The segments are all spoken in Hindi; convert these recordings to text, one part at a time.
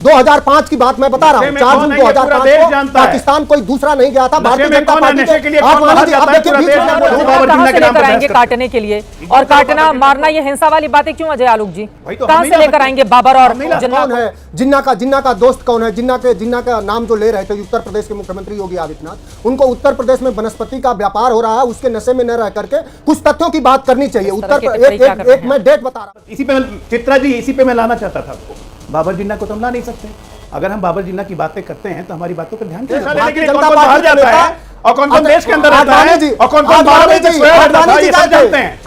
2005 की बात मैं बता रहा हूँ। 4 जून 2005 को पाकिस्तान कोई दूसरा नहीं गया था। भारतीय जनता पार्टी लेकर आएंगे काटने के लिए और काटना मारना ये हिंसा वाली बातें क्यों अजय आलोक जी? कहां से लेकर आएंगे बाबर और जिन्ना? कौन है जिन्ना का दोस्त कौन है? जिन्ना का नाम जो ले रहे थे उत्तर प्रदेश के मुख्यमंत्री योगी आदित्यनाथ, उनको उत्तर प्रदेश में वनस्पति का व्यापार हो रहा है, उसके नशे में न रह करके कुछ तथ्यों की बात करनी चाहिए। एक मैं डेट बता रहा हूँ। इसी पे चित्रा जी, इसी पे मैं लाना चाहता था आपको। बाबर जिन्ना को तो हम ला नहीं सकते। अगर हम बाबर जिन्ना की बातें करते हैं तो हमारी बातों पर ध्यान क्यों देते हैं? कौन बाहर जाता है और कौन कौन देश के अंदर रहता है और कौन कौन बाहर जानते हैं।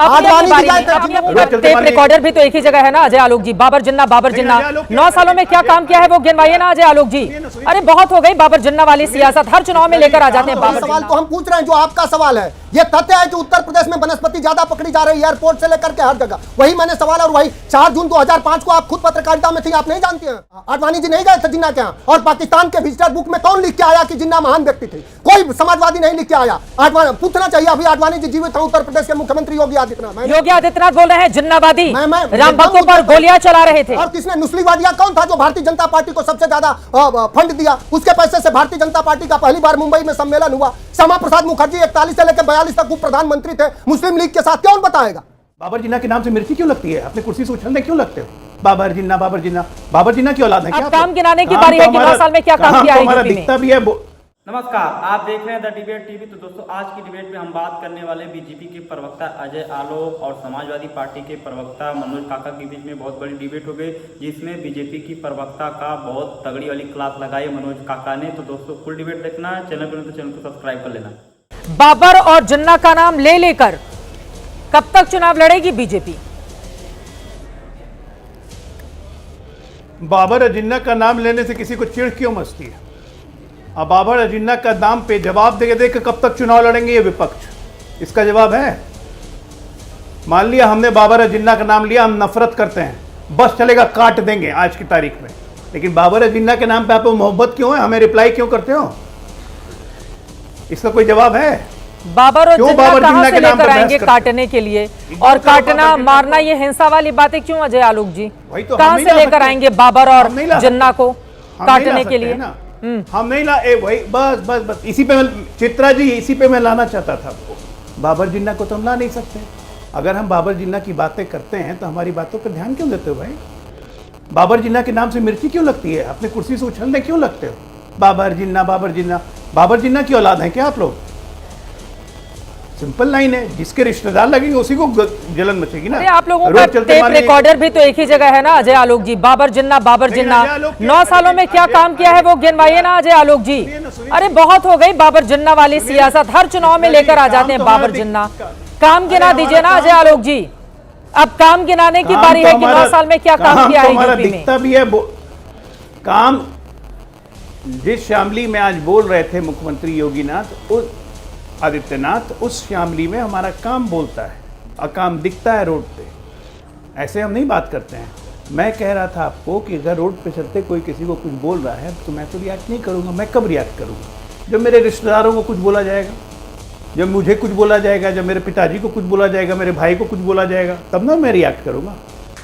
टेप रिकॉर्डर भी तो एक ही जगह है ना अजय आलोक जी। बाबर जिन्ना 9 सालों में क्या काम किया है वो गिनवाइए ना अजय आलोक जी। अरे बहुत हो गई बाबर जिन्ना वाली सियासत, हर चुनाव में लेकर आ जाते हैं बाबर। सवाल तो हम पूछ रहे हैं जो आपका सवाल है। ये तथ्य है कि उत्तर प्रदेश में वनस्पति ज्यादा पकड़ी जा रही है, एयरपोर्ट से लेकर के हर जगह। वही मैंने सवाल, और वही 4 जून 2005 को आप खुद पत्रकारिता में थी, आप नहीं जानते हैं? आडवाणी जी नहीं गए थे जिन्ना के यहाँ? और पाकिस्तान के विजिटर बुक में कौन लिख के आया कि जिन्ना महान व्यक्ति थे? कोई समाजवादी नहीं लिख के आया। पूछना चाहिए, अभी आडवाणी जी जीवित हैं, उत्तर प्रदेश के मुख्यमंत्री योगी आदित्यनाथ बोल रहे हैं जिन्नावादी, राम भक्तों पर गोलियां चला रहे थे। और किसने? नुस्लीवादिया कौन था जो भारतीय जनता पार्टी को सबसे ज्यादा फंड दिया? उसके पैसे से भारतीय जनता पार्टी का पहली बार मुंबई में सम्मेलन हुआ। श्यामा प्रसाद मुखर्जी 41 से लेकर 42 तक उप प्रधानमंत्री थे मुस्लिम लीग के साथ। कौन बताएगा? बाबर जिन्ना के नाम से मिर्ची क्यों लगती है? अपने कुर्सी से उछलने क्यों लगते हो? बाबर जिन्ना की औलाद है क्या? काम गिनाने की बारी है कि 9 साल में क्या काम किया है यूपी में? दिखता भी है। नमस्कार, आप देख रहे हैं द डिबेट टीवी। तो दोस्तों, आज की डिबेट में हम बात करने वाले बीजेपी के प्रवक्ता अजय आलोक और समाजवादी पार्टी के प्रवक्ता मनोज काका के बीच में बहुत बड़ी डिबेट हो गई, जिसमें बीजेपी की प्रवक्ता का बहुत तगड़ी वाली क्लास लगाई मनोज काका ने। तो दोस्तों, फुल डिबेट देखना है, चैनल पर तो चैनल को सब्सक्राइब कर लेना। बाबर और जिन्ना का नाम ले लेकर कब तक चुनाव लड़ेगी बीजेपी? बाबर और जिन्ना का नाम लेने से किसी को चिढ़ क्यों मचती है? अब बाबर और जिन्ना का नाम पे जवाब दे के कब तक चुनाव लड़ेंगे ये विपक्ष? इसका जवाब है? मान लिया हमने बाबर और जिन्ना का नाम लिया, हम नफरत करते हैं, बस चलेगा, काट देंगे आज की तारीख में। लेकिन बाबर और जिन्ना के नाम पे आपको मोहब्बत क्यों है? हमें रिप्लाई क्यों करते हो? इसका कोई जवाब है? बाबर और जिन्ना कहां से लेकर आएंगे काटने के लिए? और काटना मारना ये हिंसा वाली बातें क्यों अजय आलोक जी? कहां से लेकर आएंगे बाबर और जिन्ना को काटने के लिए? हम नहीं ला वही बस इसी पे चित्रा जी, इसी पे मैं लाना चाहता था आपको। बाबर जिन्ना को तो हम ला नहीं सकते। अगर हम बाबर जिन्ना की बातें करते हैं तो हमारी बातों पर ध्यान क्यों देते हो भाई? बाबर जिन्ना के नाम से मिर्ची क्यों लगती है? अपने कुर्सी से उछलने क्यों लगते हो? बाबर जिन्ना की औलाद है क्या आप लोग? सिंपल लाइन है, जिसके रिश्तेदार लगेंगे उसी को जलन मचेगी ना। आप लोगों का टेप रिकॉर्डर भी तो एक ही जगह है ना अजय आलोक जी। बाबर जिन्ना 9 सालों में क्या काम किया है वो गिनवाइए ना अजय आलोक जी। अरे बहुत हो गई बाबर जिन्ना वाली सियासत, हर चुनाव में लेकर आ जाते हैं बाबर जिन्ना। काम गिना दीजिए ना अजय आलोक जी। अब काम गिनाने की बारी है कि 9 साल में क्या काम किया है यूपी में? दिखता भी है काम। जिस शामली में आज बोल रहे थे मुख्यमंत्री योगी आदित्यनाथ, उस शामली में हमारा काम बोलता है और काम दिखता है रोड पे। ऐसे हम नहीं बात करते हैं। मैं कह रहा था आपको कि अगर रोड पे चलते कोई किसी को कुछ बोल रहा है तो मैं तो रिएक्ट नहीं करूंगा। मैं कब रिएक्ट करूंगा? जब मेरे रिश्तेदारों को कुछ बोला जाएगा, जब मुझे कुछ बोला जाएगा, जब मेरे पिताजी को कुछ बोला जाएगा, मेरे भाई को कुछ बोला जाएगा, तब ना मैं रिएक्ट करूंगा।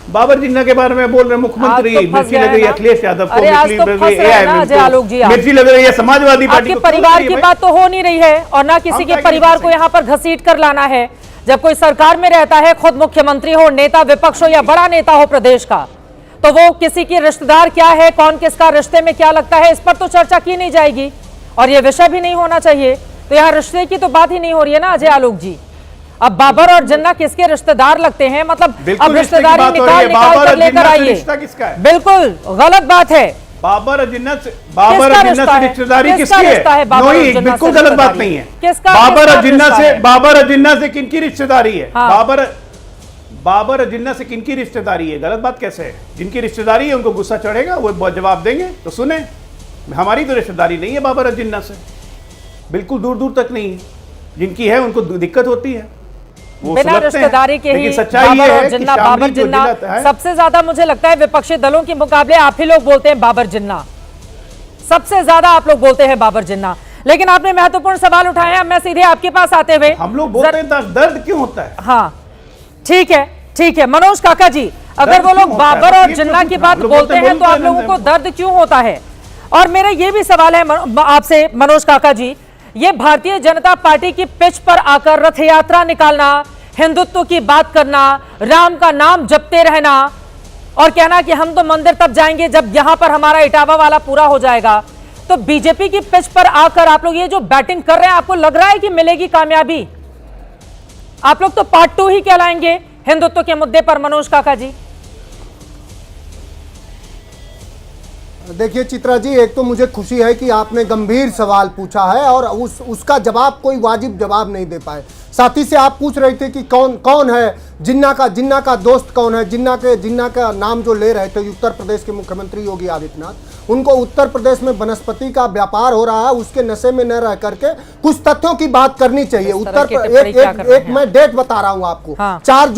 बाबर जिन्ना के बारे में बोल रहे मुख्यमंत्री, मिर्ची लग रही है अखिलेश यादव को, मिर्ची लग रही है समाजवादी पार्टी को। परिवार की बात तो हो नहीं रही है और ना किसी के परिवार को यहाँ पर घसीट कर लाना है। जब कोई सरकार में रहता है, खुद मुख्यमंत्री हो, नेता विपक्ष हो या बड़ा नेता हो प्रदेश का, तो वो किसी की रिश्तेदार क्या है, कौन किसका रिश्ते में क्या लगता है, इस पर तो चर्चा की नहीं जाएगी और ये विषय भी नहीं होना चाहिए। तो यहाँ रिश्ते की तो बात ही नहीं हो रही है ना अजय आलोक जी। अब बाबर और जिन्ना किसके रिश्तेदार लगते हैं? मतलब अब रिश्तेदारी निकाल कर लेकर आइए। बिल्कुल गलत बात है। बाबर और जिन्ना से रिश्तेदारी किसकी है? बिल्कुल गलत बात नहीं है। बाबर और जिन्ना से किनकी रिश्तेदारी है? बाबर और जिन्ना से किनकी रिश्तेदारी है? गलत बात कैसे है? जिनकी रिश्तेदारी है उनको गुस्सा चढ़ेगा, वो जवाब देंगे तो सुने। हमारी तो रिश्तेदारी नहीं है बाबर और जिन्ना से, बिल्कुल दूर दूर तक नहीं है। जिनकी है उनको दिक्कत होती है, बिना रिश्तेदारी के ही बाबर और जिन्ना सबसे ज्यादा मुझे लगता है विपक्षी दलों के मुकाबले आप ही लोग बोलते हैं बाबर जिन्ना, सबसे ज्यादा आप लोग बोलते हैं बाबर जिन्ना। लेकिन आपने महत्वपूर्ण सवाल उठाए हैं, मैं सीधे आपके पास आते हुए, हम लोग बोलते हैं दर्द क्यों होता है? हाँ ठीक है मनोज काका जी, अगर वो लोग क्यों होता है? बाबर और ये जिन्ना तो की हम बात लोग बोलते हैं तो आप लोगों को हमको। दर्द क्यों होता है? और मेरा ये भी सवाल है आपसे मनोज काका जी, ये भारतीय जनता पार्टी की पिच पर आकर रथ यात्रा निकालना, हिंदुत्व की बात करना, राम का नाम जपते रहना और कहना कि हम तो मंदिर तब जाएंगे जब यहां पर हमारा इटावा वाला पूरा हो जाएगा, तो बीजेपी की पिच पर आकर आप लोग ये जो बैटिंग कर रहे हैं, आपको लग रहा है कि मिलेगी कामयाबी? आप लोग तो पार्ट 2 ही कहलाएंगे हिंदुत्व के मुद्दे पर मनोज काका जी। देखिए चित्रा जी, एक तो मुझे खुशी है कि आपने गंभीर सवाल पूछा है और उसका जवाब कोई वाजिब जवाब नहीं दे पाए। साथी से आप पूछ रहे थे कि कौन है जिन्ना का दोस्त कौन है। जिन्ना का नाम जो ले रहे थे उत्तर प्रदेश के मुख्यमंत्री योगी आदित्यनाथ, उनको उत्तर प्रदेश में वनस्पति का व्यापार हो रहा है, उसके नशे में न रह करके कुछ तथ्यों की बात करनी चाहिए। एक मैं डेट बता रहा हूं आपको, हाँ। 4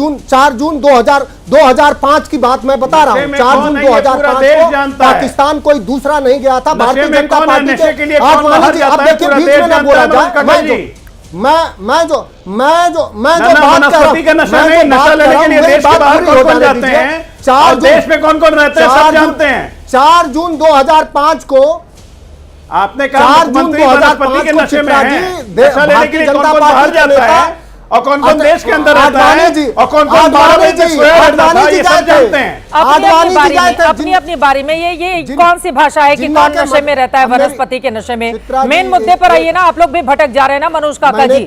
जून 2005 की बात मैं बता रहा हूं। 4 जून 2005 को पाकिस्तान कोई दूसरा नहीं गया था। भारतीय जनता पार्टी के आडवाणी जी, आप देखिए बीच में ना बोला जाए। मैं जो बात कर रहा हूं, 4 जून 2005 को आपने कहा मुख्यमंत्री वनस्पति के नशे में है, नशा लेने के लिए कौन-कौन बाहर जाता है और कौन-कौन देश के अंदर रहता है और कौन-कौन बाहर रहता है, ये सब जानते हैं। अपनी बारी में ये कौन सी भाषा है कि कौन नशे में रहता है, वनस्पति के नशे में? मेन मुद्दे पर आइए ना, आप लोग भी भटक जा रहे हैं ना मनोज काका जी।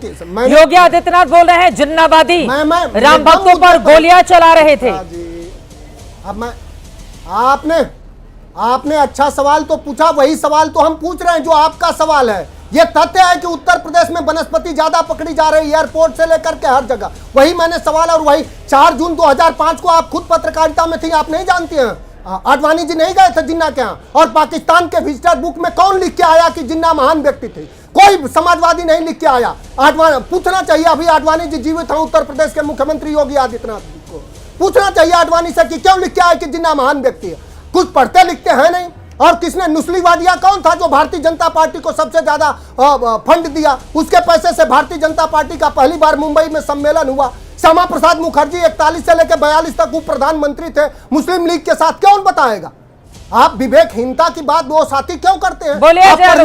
योगी आदित्यनाथ बोल रहे हैं जिन्नावादी, राम भक्तों पर गोलियां चला रहे थे। अब आपने अच्छा सवाल तो पूछा, वही सवाल तो हम पूछ रहे हैं जो आपका सवाल है। यह तथ्य है कि उत्तर प्रदेश में वनस्पति ज्यादा पकड़ी जा रही है, एयरपोर्ट से लेकर के हर जगह। वही मैंने सवाल, और वही 4 जून 2005 को आप खुद पत्रकारिता में थी, आप नहीं जानती हैं। आडवाणी जी नहीं गए थे जिन्ना के यहाँ, और पाकिस्तान के विजिटर बुक में कौन लिख के आया कि जिन्ना महान व्यक्ति थे? कोई समाजवादी नहीं लिख के आया। आडवाणी पूछना चाहिए, अभी आडवाणी जी जीवित हैं उत्तर प्रदेश के मुख्यमंत्री योगी आदित्यनाथ जी को पूछना चाहिए आडवाणी से कि क्यों लिख के आया कि जिन्ना महान व्यक्ति है। कुछ पढ़ते लिखते हैं नहीं। और किसने नुस्लीवादिया कौन था जो भारतीय जनता पार्टी को सबसे ज्यादा फंड दिया? उसके पैसे से भारतीय जनता पार्टी का पहली बार मुंबई में सम्मेलन हुआ। श्यामा प्रसाद मुखर्जी 41 से लेकर 42 तक वो प्रधानमंत्री थे मुस्लिम लीग के साथ, क्यों बताएगा? आप विवेकहीनता की बात वो साथी क्यों करते हैं?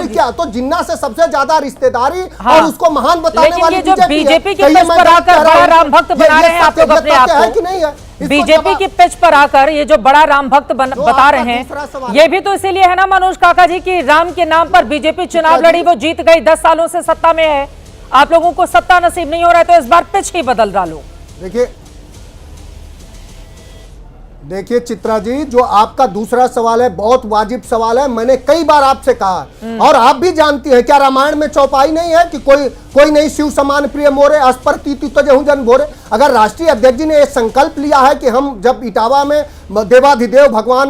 क्या तो जिन्ना से सबसे ज्यादा रिश्तेदारी, हाँ। और उसको महान बताने वाली बीजेपी की पिच पर आकर बड़ा राम भक्त बना रहे हैं आप लोग अपने आप को, कि नहीं है? बीजेपी की पिच पर आकर ये जो बड़ा राम भक्त बता रहे हैं, ये भी तो इसीलिए है ना मनोज काका जी की राम के नाम पर बीजेपी चुनाव लड़ी, वो जीत गई, 10 सालों से सत्ता में है। आप लोगों को सत्ता नसीब नहीं हो रहा है तो इस बार पिच ही बदल डालो। देखिए चित्रा जी, जो आपका दूसरा सवाल है बहुत वाजिब सवाल है। मैंने कई बार आपसे कहा, और आप भी जानती हैं, क्या रामायण में चौपाई नहीं है कि कोई नहीं शिव समान प्रिय मोरे, अस्पर्ति तुझे जन भोरे। अगर राष्ट्रीय अध्यक्ष जी ने यह संकल्प लिया है कि हम जब इटावा में देवाधिदेव भगवान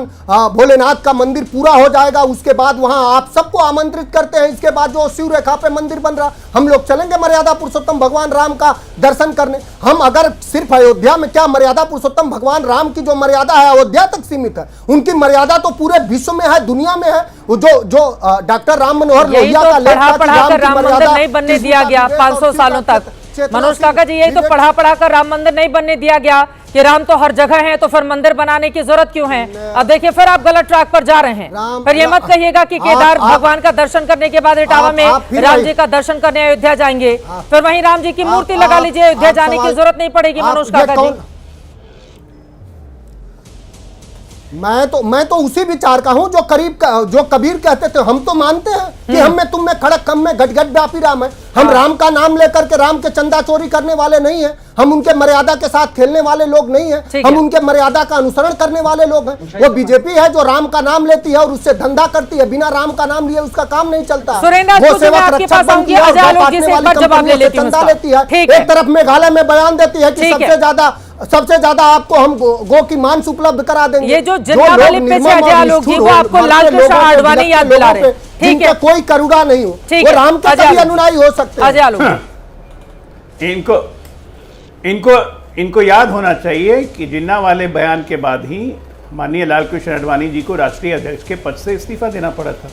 भोलेनाथ का मंदिर पूरा हो जाएगा, उसके बाद वहां आप सबको आमंत्रित करते हैं। इसके बाद जो शिव रेखा पे मंदिर बन रहा, हम लोग चलेंगे मर्यादा पुरुषोत्तम भगवान राम का दर्शन करने। हम अगर सिर्फ अयोध्या में, क्या मर्यादा पुरुषोत्तम भगवान राम की जो मर्यादा है अयोध्या तक सीमित है? उनकी मर्यादा तो पूरे विश्व में है, दुनिया में है। जो डॉक्टर राम मनोहर लोहिया का लेख था, राम मंदिर नहीं बनने दिया गया 500 सालों तक। मनोज काका जी, यही तो पढ़ा कर राम मंदिर नहीं बनने दिया गया कि राम तो हर जगह है, तो फिर मंदिर बनाने की जरूरत क्यों है? अब देखिए फिर आप गलत ट्रैक पर जा रहे हैं। फिर ये मत कहिएगा कि केदार भगवान का दर्शन करने के बाद इटावा में राम जी का दर्शन करने अयोध्या जाएंगे, फिर वहीं राम जी की मूर्ति लगा लीजिए, अयोध्या जाने की जरूरत नहीं पड़ेगी। मनोज काका जी, मैं तो उसी विचार का हूं जो कबीर कहते थे। हम तो मानते हैं कि हम में तुम में खड़क हम में घट व्यापी राम है। हम राम का नाम लेकर के राम के चंदा चोरी करने वाले नहीं है, हम उनके मर्यादा के साथ खेलने वाले लोग नहीं है, हम उनके मर्यादा का अनुसरण करने वाले लोग हैं। वो बीजेपी है जो राम का नाम लेती है और उससे धंधा करती है, बिना राम का नाम लिए उसका काम नहीं चलता। वो सेवक रक्षक बनती है, चंदा लेती है। एक तरफ मेघालय में बयान देती है कि सबसे ज्यादा आपको हम गो की मांस उपलब्ध करा देंगे। ये जो जिन्ना वाली पिच है अजय आलोक जी, वो आपको लालकृष्ण आडवाणी याद दिला रहे हैं। ठीक है, कोई करुणा नहीं हो, वो राम के सभी अनुयायी हो सकते हैं। अजय आलोक इनको याद होना चाहिए कि जिन्ना वाले बयान के बाद ही माननीय लालकृष्ण आडवाणी जी को राष्ट्रीय अध्यक्ष के पद से इस्तीफा देना पड़ा था।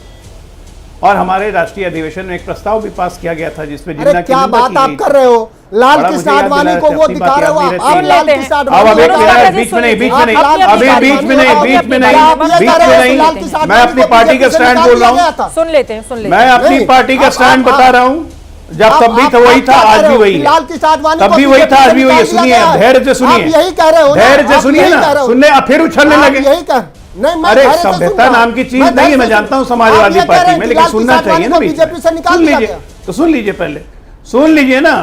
और हमारे राष्ट्रीय अधिवेशन में एक प्रस्ताव भी पास किया गया था जिसमें अरे जिन्ना की क्या निंदा बात की आप गई कर थी। रहे हो? लाल बड़ा कृष्ण मुझे याद आडवाणी दिला को रहे थे, वो अपनी दिखा बात रहे हो याद नहीं आप रहती लाल है। कृष्ण अब आडवाणी अब एक को दोनों दिखा का रहे बीच में नहीं सुन बीच लीजिए। में नहीं आप अभी लाल बीच में कृष्ण नहीं आडवाणी बीच में को नहीं आप ये बीच कह रहे में हो कि नहीं लाल कृष्ण मैं आडवाणी अपनी को पार्टी का बीजेपी से स्टैंड निकाल बोल रहा दिया हूँ गया था। सुन लेते हैं मैं अपनी नहीं, पार्टी का आप- स्टैंड आप- बता रहा हूँ जब तब भी था वही था आज भी वही लाल है कृष्ण आडवाणी तब को भी वही बीजेपी था से आज भी वही है निकाल दिया सुनिए गया है। धैर्य से सुनिए आप यही कह रहे हो ना, धैर्य से आप सुनिए यही ना कह रहे हो। सुनने अब फिर उछलने आप लगे यही कह नहीं मैं अरे धैर्य से सुन सभ्यता रहा हूं। नाम की चीज नहीं है मैं धैर्य से जानता हूँ सुन- समाजवादी आप ये कह रहे पार्टी हैं में कि लेकिन लाल सुनना कृष्ण चाहिए ना आडवाणी को बीच में। बीजेपी से निकाल सुन दिया लीजिए गया। तो सुन लीजिए पहले सुन लीजिए ना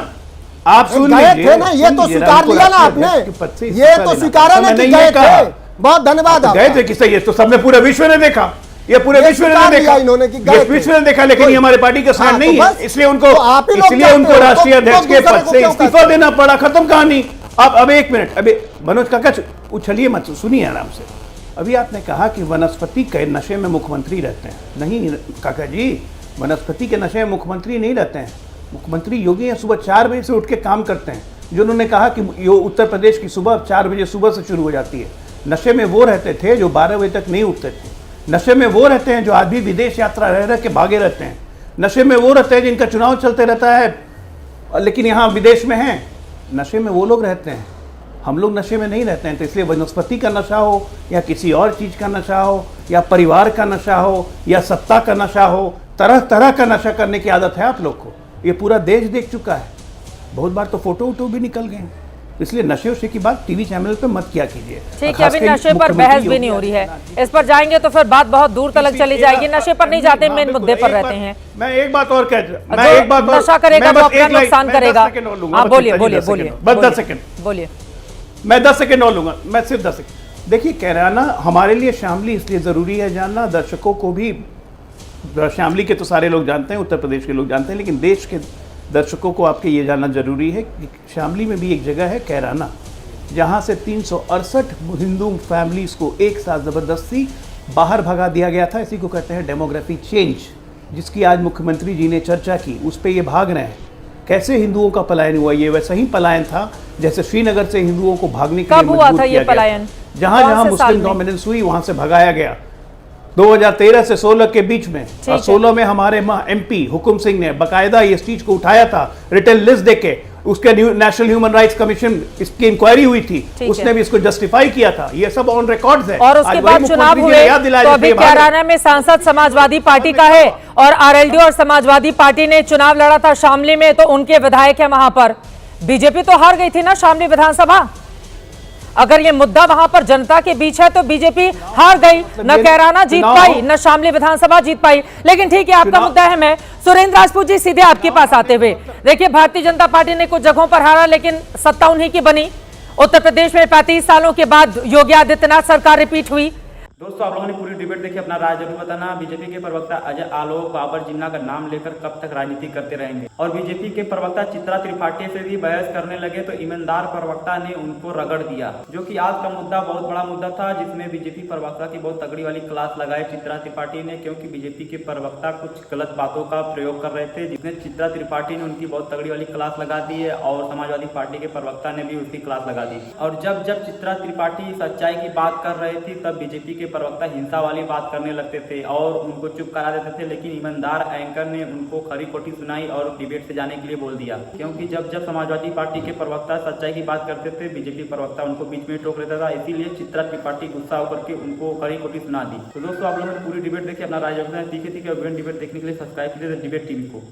आप सुन गए लीजिए थे ना ये सुन तो लीजिए, स्वीकार हमको लिया ना राष्ट्रीय आपने अध्यक्ष के पद से ये इस्तीफा तो देना स्वीकार था। है ना मैंने कि ये गए कहा। थे बहुत धन्यवाद गए आपका। थे किससे ये तो सबने पूरे विश्व ने देखा ये पूरे ये विश्व ने स्वीकार देखा लिया इन्होंने कि गए ये थे। विश्व ने देखा लेकिन ये हमारे पार्टी का हाँ, स्टैंड तो नहीं है बस। इसलिए उनको तो आप ही लोग इसलिए कहते उनको हो, राष्ट्रीय तो अध्यक्ष के दूसरे पद को से क्यों इस्तीफा कहते देना पड़ा खत्म कहानी अब एक मिनट अभी मनोज काका उछलिए मत सुनिए आराम से अभी आपने कहा कि वनस्पति के नशे में मुख्यमंत्री रहते हैं नहीं काका जी वनस्पति के नशे में मुख्यमंत्री नहीं रहते हैं मुख्यमंत्री योगी हैं सुबह 4 बजे से उठ के काम करते हैं जो उन्होंने कहा कि यो उत्तर प्रदेश की सुबह 4 बजे सुबह से शुरू हो जाती है नशे में वो रहते थे जो 12 बजे तक नहीं उठते थे नशे में वो रहते हैं जो आज भी विदेश यात्रा रह के भागे रहते हैं नशे में वो रहते हैं जिनका चुनाव चलते रहता है लेकिन यहाँ विदेश में हैं नशे में वो लोग रहते हैं हम लोग नशे में नहीं रहते हैं तो इसलिए वनस्पति का नशा हो या किसी और चीज़ का नशा हो या परिवार का नशा हो या सत्ता का नशा हो तरह तरह का नशा करने की आदत है आप लोग को ये पूरा देश देख चुका है बहुत बार तो फोटो वोटो भी निकल गए हैं इसलिए नशे वशे की बात टीवी चैनल पे मत किया कीजिए ठीक है अभी नशे पर बहस भी नहीं हो रही है इस पर जाएंगे तो फिर बात बहुत दूर तक चली जाएगी नशे पर नहीं जाते मेन मुद्दे पर रहते हैं मैं एक बात और कह मैं जो एक बात और नशा करेगा मैं तो बस अपना एक लाइन- नुकसान मैं 10 करेगा सेकंड और लूंगा, हाँ बस बोलिए इतना ही, बोलिए 10 बोलिए सेकंड, बस 10 सेकंड बोलिए मैं 10 सेकंड और लूंगा मैं सिर्फ 10 सेकंड देखिए कैराना हमारे लिए शामली इसलिए ज़रूरी है जानना दर्शकों को भी शामली के तो सारे लोग जानते हैं उत्तर प्रदेश के लोग जानते हैं लेकिन देश के दर्शकों को आपके ये जानना जरूरी है कि शामली में भी एक जगह है कैराना जहाँ से 368 हिंदू फैमिलीज़ को एक साथ ज़बरदस्ती बाहर भगा दिया गया था इसी को कहते हैं डेमोग्राफी चेंज जिसकी आज मुख्यमंत्री जी ने चर्चा की उस पर ये भाग रहे हैं कैसे हिंदुओं का पलायन हुआ ये वैसा ही पलायन था जैसे श्रीनगर से हिंदुओं को भागने के लिए कब हुआ मजबूर था ये किया गया पलायन? जहां कौन जहां से साल मुस्लिम में? डोमिनेंस हुई वहां से भगाया गया 2013 से 16 के बीच में और है। 16 में हमारे एमपी हुकुम सिंह ने बकायदा ये चीज को उठाया था रिटर्न लिस्ट देके उसके नेशनल ह्यूमन राइट्स कमीशन इसकी इंक्वायरी हुई थी ठीक उसने है। भी इसको जस्टिफाई किया था ये सब ऑन रिकॉर्ड्स है और उसके आज बाद वही चुनाव मुख्यमंत्री जी ने हुए याद दिलाया तो जैसे अभी ये भाग रहे हैं। कैराना में सांसद समाजवादी पार्टी का है और आरएलडी और समाजवादी पार्टी ने चुनाव लड़ा था शामली में तो उनके विधायक है वहां पर बीजेपी तो हार गई थी ना शामली विधानसभा अगर ये मुद्दा वहां पर जनता के बीच है तो बीजेपी हार गई न कैराना जीत पाई न शामली विधानसभा जीत पाई लेकिन ठीक है आपका मुद्दा है मैं सुरेंद्र राजपूत जी सीधे आपके पास आते हुए देखिए भारतीय जनता पार्टी ने कुछ जगहों पर हारा लेकिन सत्ता उन्हीं की बनी उत्तर प्रदेश में 35 सालों के बाद योगी आदित्यनाथ सरकार रिपीट हुई दोस्तों आप लोगों ने पूरी डिबेट देखी अपना राय जरूर बताना बीजेपी के प्रवक्ता अजय आलोक बाबर जिन्ना का नाम लेकर कब तक राजनीति करते रहेंगे और बीजेपी के प्रवक्ता चित्रा त्रिपाठी से भी बहस करने लगे तो ईमानदार प्रवक्ता ने उनको रगड़ दिया जो कि आज का मुद्दा बहुत बड़ा मुद्दा था जिसमें बीजेपी प्रवक्ता की बहुत तगड़ी वाली क्लास लगाई चित्रा त्रिपाठी ने क्योंकि बीजेपी के प्रवक्ता कुछ गलत बातों का प्रयोग कर रहे थे जिसमें चित्रा त्रिपाठी ने उनकी बहुत तगड़ी वाली क्लास लगा दी है और समाजवादी पार्टी के प्रवक्ता ने भी उसकी क्लास लगा दी और जब जब चित्रा त्रिपाठी सच्चाई की बात कर रही थी तब बीजेपी के प्रवक्ता हिंसा वाली बात करने लगते थे और उनको चुप करा देते थे लेकिन ईमानदार एंकर ने उनको खरी खोटी सुनाई और डिबेट से जाने के लिए बोल दिया क्योंकि जब जब समाजवादी पार्टी के प्रवक्ता सच्चाई की बात करते थे बीजेपी प्रवक्ता उनको बीच में टोक लेता था इसीलिए चित्रा त्रिपाठी गुस्सा होकर के उनको खरी खोटी सुना दी तो दोस्तों आप लोगों ने पूरी डिबेट देखी अपना राय तीखे तीखे और डिबेट देखने के लिए सब्सक्राइब कीजिए डिबेट टीवी को।